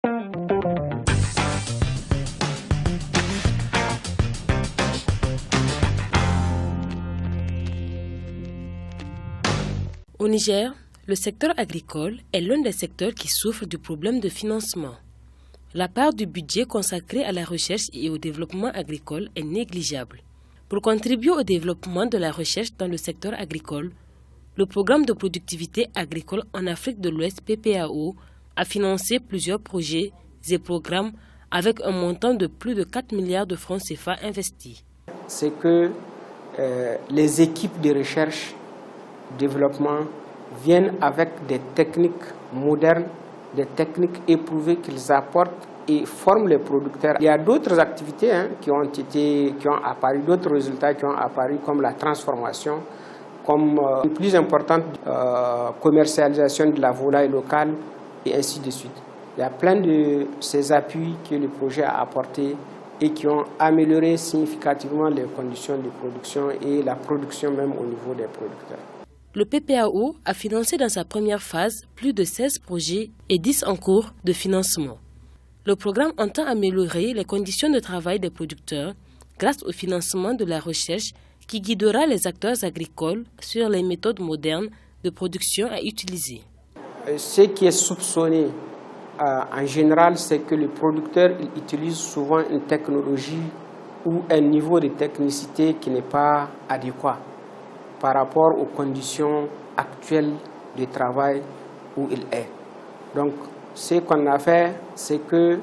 Au Niger, le secteur agricole est l'un des secteurs qui souffre du problème de financement. La part du budget consacré à la recherche et au développement agricole est négligeable. Pour contribuer au développement de la recherche dans le secteur agricole, le Programme de productivité agricole en Afrique de l'Ouest PPAO a financé plusieurs projets et programmes avec un montant de plus de 4 milliards de francs CFA investis. C'est que les équipes de recherche développement viennent avec des techniques modernes, des techniques éprouvées qu'ils apportent et forment les producteurs. Il y a d'autres activités qui ont apparu, d'autres résultats qui ont apparu comme la transformation, comme une plus importante commercialisation de la volaille locale et ainsi de suite. Il y a plein de ces appuis que le projet a apportés et qui ont amélioré significativement les conditions de production et la production même au niveau des producteurs. Le PPAO a financé dans sa première phase plus de 16 projets et 10 en cours de financement. Le programme entend améliorer les conditions de travail des producteurs grâce au financement de la recherche qui guidera les acteurs agricoles sur les méthodes modernes de production à utiliser. Ce qui est soupçonné en général, c'est que les producteurs utilisent souvent une technologie ou un niveau de technicité qui n'est pas adéquat par rapport aux conditions actuelles de travail où il est. Donc, ce qu'on a fait, c'est que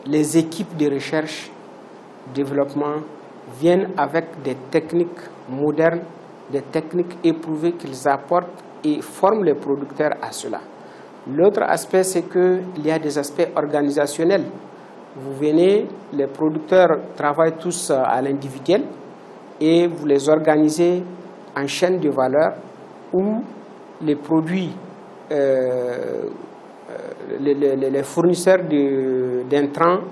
les équipes de recherche, développement viennent avec des techniques modernes, des techniques éprouvées qu'ils apportent et forment les producteurs à cela. L'autre aspect, c'est qu'il y a des aspects organisationnels. Vous venez, les producteurs travaillent tous à l'individuel et vous les organisez en chaîne de valeur où les produits, les fournisseurs d'intrants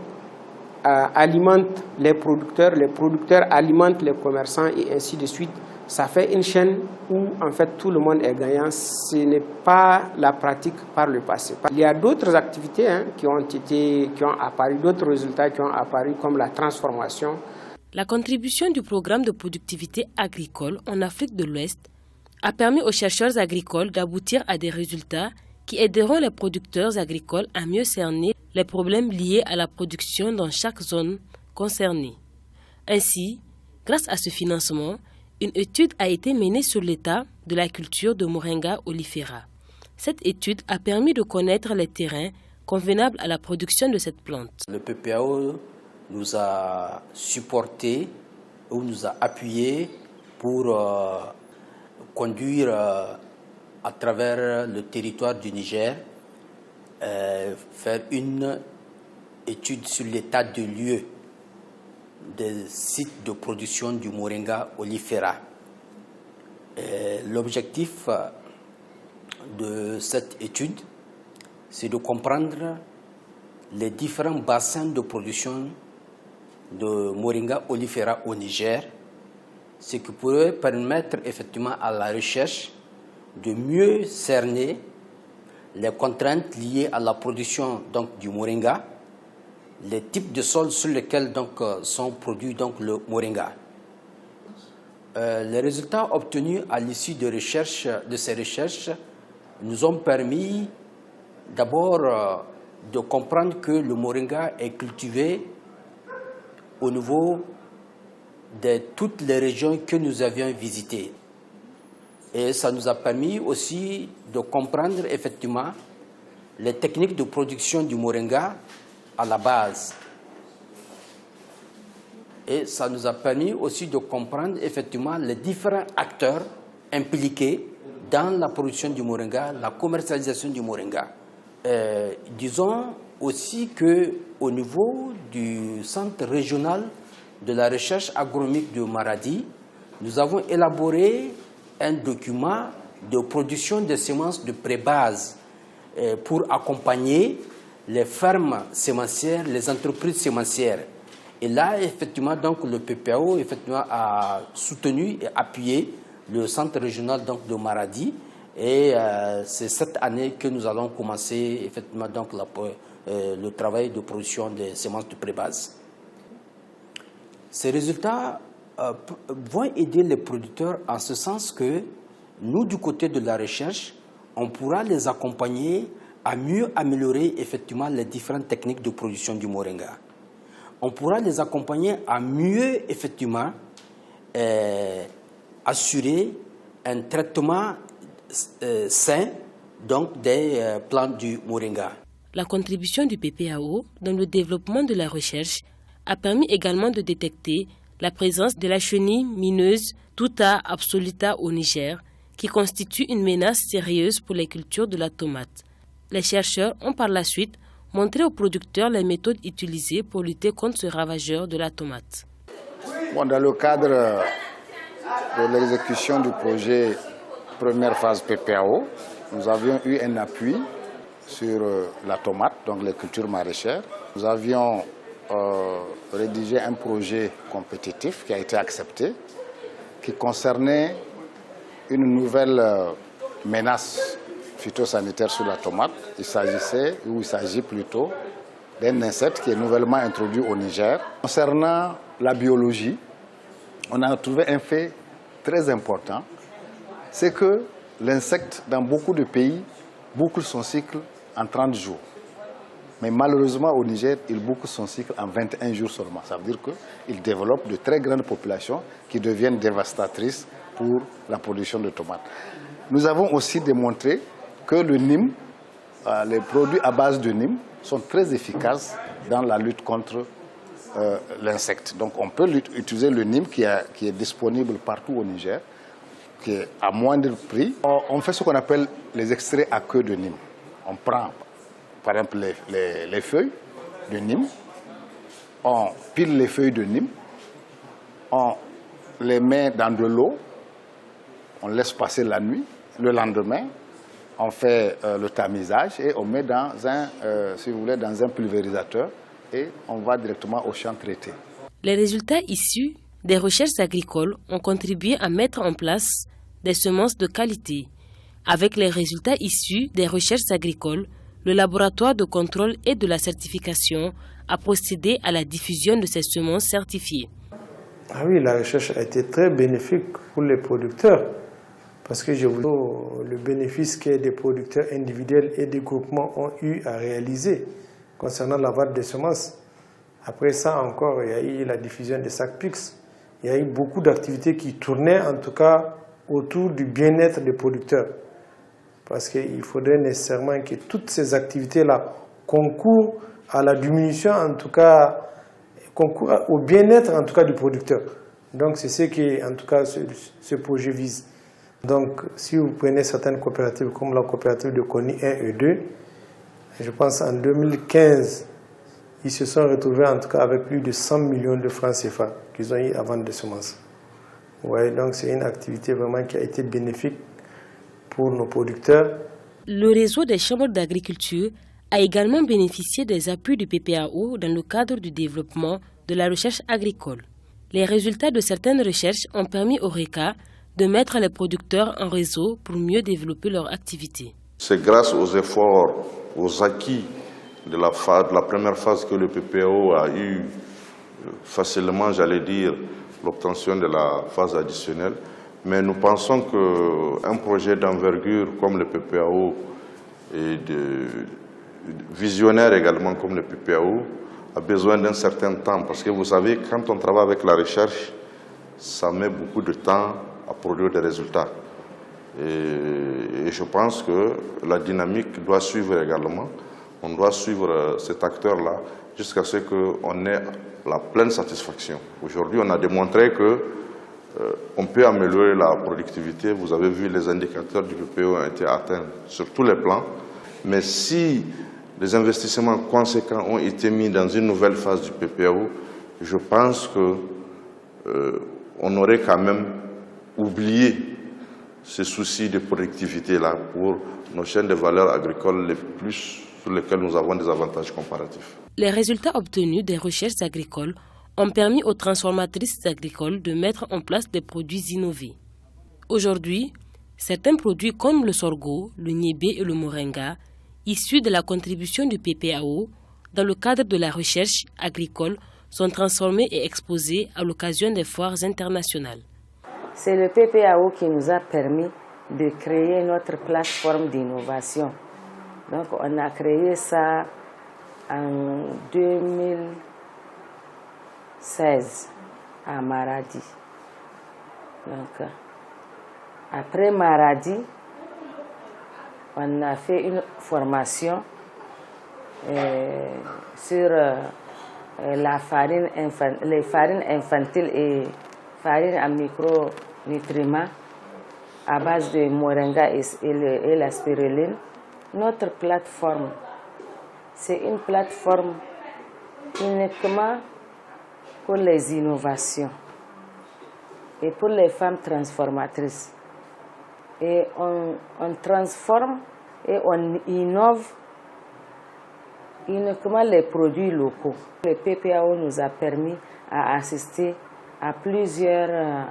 alimentent les producteurs alimentent les commerçants et ainsi de suite. Ça fait une chaîne où en fait tout le monde est gagnant. Ce n'est pas la pratique par le passé. Il y a d'autres activités qui ont apparu, d'autres résultats qui ont apparu comme la transformation. La contribution du programme de productivité agricole en Afrique de l'Ouest a permis aux chercheurs agricoles d'aboutir à des résultats qui aideront les producteurs agricoles à mieux cerner les problèmes liés à la production dans chaque zone concernée. Ainsi, grâce à ce financement, une étude a été menée sur l'état de la culture de Moringa oleifera. Cette étude a permis de connaître les terrains convenables à la production de cette plante. Le PPAO nous a supportés ou nous a appuyés pour conduire à travers le territoire du Niger, faire une étude sur l'état de lieu des sites de production du Moringa oleifera. L'objectif de cette étude, c'est de comprendre les différents bassins de production de Moringa oleifera au Niger, ce qui pourrait permettre effectivement à la recherche de mieux cerner les contraintes liées à la production du Moringa, les types de sols sur lesquels sont produits le Moringa. Les résultats obtenus à l'issue de ces recherches nous ont permis d'abord de comprendre que le Moringa est cultivé au niveau de toutes les régions que nous avions visitées. Et ça nous a permis aussi de comprendre effectivement les techniques de production du Moringa à la base. Et ça nous a permis aussi de comprendre effectivement les différents acteurs impliqués dans la production du Moringa, la commercialisation du Moringa. Disons aussi qu'au niveau du centre régional de la recherche agronomique de Maradi, nous avons élaboré un document de production de semences de pré-base pour accompagner les fermes sémencières, les entreprises sémencières. Et là, effectivement, le PPAO a soutenu et appuyé le centre régional de Maradi. Et c'est cette année que nous allons commencer effectivement le travail de production des semences de pré-base. Ces résultats vont aider les producteurs en ce sens que nous, du côté de la recherche, on pourra les accompagner à mieux améliorer effectivement les différentes techniques de production du moringa. On pourra les accompagner à mieux effectivement assurer un traitement sain donc des plantes du moringa. La contribution du PPAO dans le développement de la recherche a permis également de détecter la présence de la chenille mineuse Tuta absoluta au Niger, qui constitue une menace sérieuse pour les cultures de la tomate. Les chercheurs ont par la suite montré aux producteurs les méthodes utilisées pour lutter contre ce ravageur de la tomate. Bon, dans le cadre de l'exécution du projet première phase PPAO, nous avions eu un appui sur la tomate, donc les cultures maraîchères. Nous avions rédigé un projet compétitif qui a été accepté, qui concernait une nouvelle menace phytosanitaire sur la tomate. Il s'agit plutôt d'un insecte qui est nouvellement introduit au Niger. Concernant la biologie, on a trouvé un fait très important, c'est que l'insecte, dans beaucoup de pays, boucle son cycle en 30 jours. Mais malheureusement, au Niger, il boucle son cycle en 21 jours seulement. Ça veut dire qu'il développe de très grandes populations qui deviennent dévastatrices pour la production de tomates. Nous avons aussi démontré que le Nîmes, les produits à base de Nîmes, sont très efficaces dans la lutte contre l'insecte. Donc on peut utiliser le Nîmes qui est disponible partout au Niger, qui est à moindre prix. On fait ce qu'on appelle les extraits à queue de Nîmes. On prend par exemple les feuilles de Nîmes, on pile les feuilles de Nîmes, on les met dans de l'eau, on laisse passer la nuit, le lendemain, on fait le tamisage et on met dans si vous voulez, dans un pulvérisateur et on va directement au champ traité. Les résultats issus des recherches agricoles ont contribué à mettre en place des semences de qualité. Avec les résultats issus des recherches agricoles, le laboratoire de contrôle et de la certification a procédé à la diffusion de ces semences certifiées. Ah oui, la recherche a été très bénéfique pour les producteurs parce que je vous dis le bénéfice que des producteurs individuels et des groupements ont eu à réaliser concernant la vente des semences. Après ça encore, il y a eu la diffusion des sacs PIX. Il y a eu beaucoup d'activités qui tournaient en tout cas autour du bien-être des producteurs. Parce qu'il faudrait nécessairement que toutes ces activités-là concourent à la diminution, en tout cas, concourent au bien-être en tout cas du producteur. Donc c'est ce que, en tout cas, ce projet vise. Donc si vous prenez certaines coopératives comme la coopérative de Kony 1 et 2, je pense en 2015, ils se sont retrouvés en tout cas avec plus de 100 millions de francs CFA qu'ils ont eu à vendre des semences. Ouais, donc c'est une activité vraiment qui a été bénéfique pour nos producteurs. Le réseau des chambres d'agriculture a également bénéficié des appuis du PPAO dans le cadre du développement de la recherche agricole. Les résultats de certaines recherches ont permis au RECA de mettre les producteurs en réseau pour mieux développer leur activité. C'est grâce aux efforts, aux acquis de la première phase que le PPAO a eu facilement, j'allais dire, l'obtention de la phase additionnelle. Mais nous pensons qu'un projet d'envergure comme le PPAO et visionnaire également comme le PPAO a besoin d'un certain temps. Parce que vous savez, quand on travaille avec la recherche, ça met beaucoup de temps à produire des résultats. Et je pense que la dynamique doit suivre également. On doit suivre cet acteur-là jusqu'à ce qu'on ait la pleine satisfaction. Aujourd'hui, on a démontré qu'on peut améliorer la productivité. Vous avez vu, les indicateurs du PPAO ont été atteints sur tous les plans. Mais si les investissements conséquents ont été mis dans une nouvelle phase du PPAO, je pense qu'on aurait quand même oublié ce souci de productivité-là pour nos chaînes de valeur agricoles les plus sur lesquelles nous avons des avantages comparatifs. Les résultats obtenus des recherches agricoles ont permis aux transformatrices agricoles de mettre en place des produits innovés. Aujourd'hui, certains produits comme le sorgho, le niébé et le moringa issus de la contribution du PPAO dans le cadre de la recherche agricole sont transformés et exposés à l'occasion des foires internationales. C'est le PPAO qui nous a permis de créer notre plateforme d'innovation. Donc on a créé ça en 2016 à Maradi. Donc, après Maradi, on a fait une formation sur les farines infantiles et farines à micronutriments à base de moringa et la spiruline. Notre plateforme, c'est une plateforme uniquement pour les innovations et pour les femmes transformatrices. Et on transforme et on innove uniquement les produits locaux. Le PPAO nous a permis d'assister à plusieurs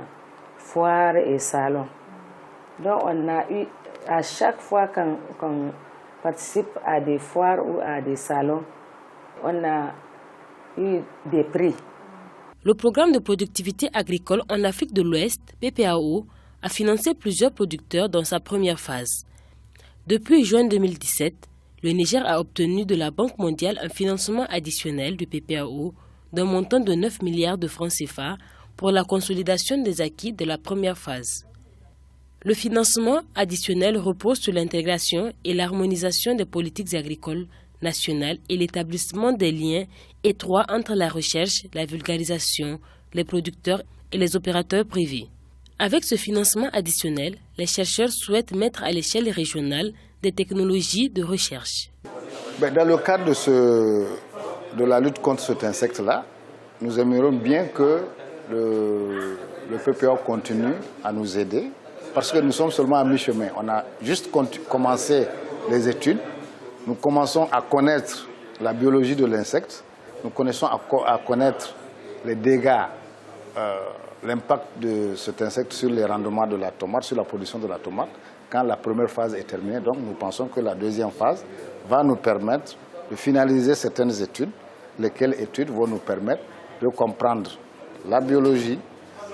foires et salons. Donc on a eu, à chaque fois qu'on participe à des foires ou à des salons, on a eu des prix. Le programme de productivité agricole en Afrique de l'Ouest, PPAO, a financé plusieurs producteurs dans sa première phase. Depuis juin 2017, le Niger a obtenu de la Banque mondiale un financement additionnel du PPAO d'un montant de 9 milliards de francs CFA pour la consolidation des acquis de la première phase. Le financement additionnel repose sur l'intégration et l'harmonisation des politiques agricoles nationales et l'établissement des liens étroits entre la recherche, la vulgarisation, les producteurs et les opérateurs privés. Avec ce financement additionnel, les chercheurs souhaitent mettre à l'échelle régionale des technologies de recherche. Dans le cadre de la lutte contre cet insecte-là, nous aimerions bien que le PPAO continue à nous aider parce que nous sommes seulement à mi-chemin. On a juste commencé les études. Nous commençons à connaître la biologie de l'insecte. Nous commençons à connaître les dégâts, l'impact de cet insecte sur les rendements de la tomate, sur la production de la tomate, quand la première phase est terminée. Donc nous pensons que la deuxième phase va nous permettre de finaliser certaines études, lesquelles études vont nous permettre de comprendre la biologie,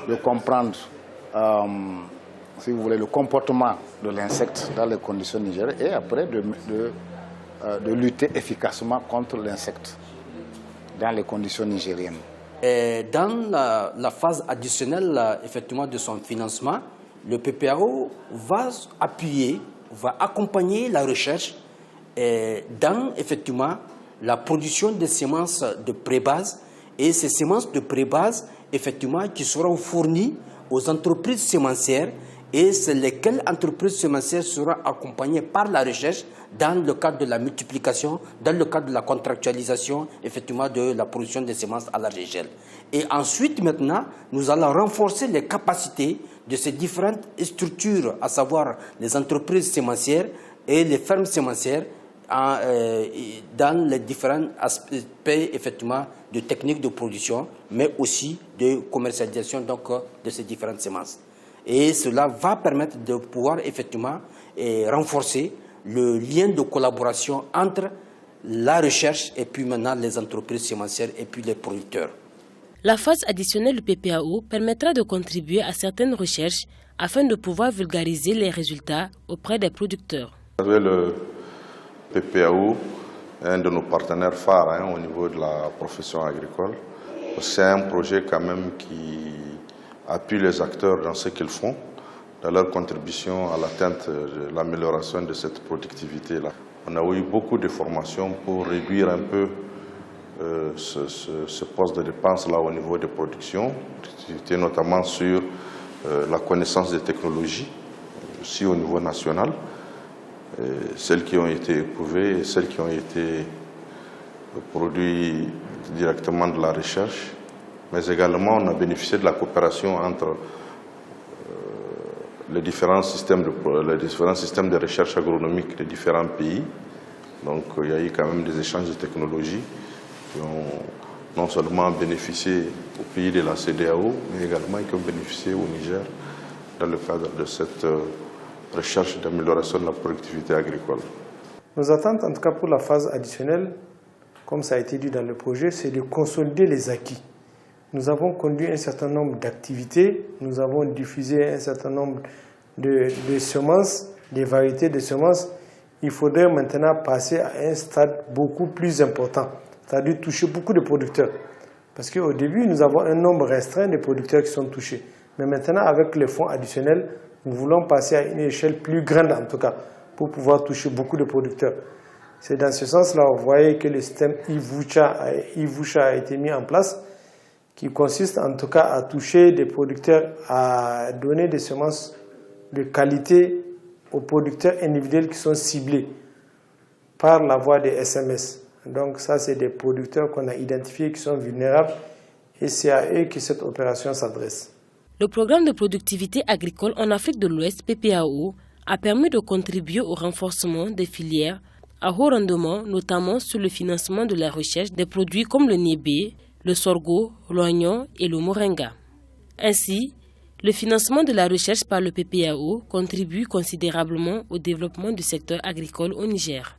de comprendre, si vous voulez, le comportement de l'insecte dans les conditions nigériennes et après de lutter efficacement contre l'insecte dans les conditions nigériennes. Et dans la phase additionnelle effectivement de son financement, le PPAO va appuyer, va accompagner la recherche dans effectivement la production de semences de pré-base et ces semences de pré-base effectivement qui seront fournies aux entreprises sémencières et c'est lesquelles entreprises sémencières seront accompagnées par la recherche dans le cadre de la multiplication, dans le cadre de la contractualisation effectivement de la production des semences à large échelle. Et ensuite maintenant, nous allons renforcer les capacités de ces différentes structures, à savoir les entreprises sémencières et les fermes sémencières dans les différents aspects effectivement de techniques de production, mais aussi de commercialisation donc, de ces différentes semences. Et cela va permettre de pouvoir effectivement renforcer le lien de collaboration entre la recherche et puis maintenant les entreprises sémencières et puis les producteurs. La phase additionnelle du PPAO permettra de contribuer à certaines recherches afin de pouvoir vulgariser les résultats auprès des producteurs. Le PPAO est un de nos partenaires phares au niveau de la profession agricole. C'est un projet quand même qui appuie les acteurs dans ce qu'ils font, dans leur contribution à l'atteinte de l'amélioration de cette productivité-là. On a eu beaucoup de formations pour réduire un peu ce poste de dépense-là au niveau des productions, notamment sur la connaissance des technologies, aussi au niveau national, celles qui ont été éprouvées et celles qui ont été produites directement de la recherche. Mais également, on a bénéficié de la coopération entre les différents systèmes de recherche agronomique des différents pays. Donc, il y a eu quand même des échanges de technologies qui ont non seulement bénéficié au pays de la CEDEAO, mais également qui ont bénéficié au Niger dans le cadre de cette recherche d'amélioration de la productivité agricole. Nos attentes, en tout cas pour la phase additionnelle, comme ça a été dit dans le projet, c'est de consolider les acquis. Nous avons conduit un certain nombre d'activités, nous avons diffusé un certain nombre de semences, des variétés de semences. Il faudrait maintenant passer à un stade beaucoup plus important, c'est-à-dire toucher beaucoup de producteurs. Parce qu'au début, nous avons un nombre restreint de producteurs qui sont touchés. Mais maintenant, avec les fonds additionnels, nous voulons passer à une échelle plus grande en tout cas, pour pouvoir toucher beaucoup de producteurs. C'est dans ce sens-là, vous voyez que le système IVUCHA a été mis en place, qui consiste en tout cas à toucher des producteurs, à donner des semences de qualité aux producteurs individuels qui sont ciblés par la voie des SMS. Donc ça, c'est des producteurs qu'on a identifiés qui sont vulnérables et c'est à eux que cette opération s'adresse. Le programme de productivité agricole en Afrique de l'Ouest, PPAO, a permis de contribuer au renforcement des filières à haut rendement, notamment sur le financement de la recherche des produits comme le niébé, le sorgho, l'oignon et le moringa. Ainsi, le financement de la recherche par le PPAO contribue considérablement au développement du secteur agricole au Niger.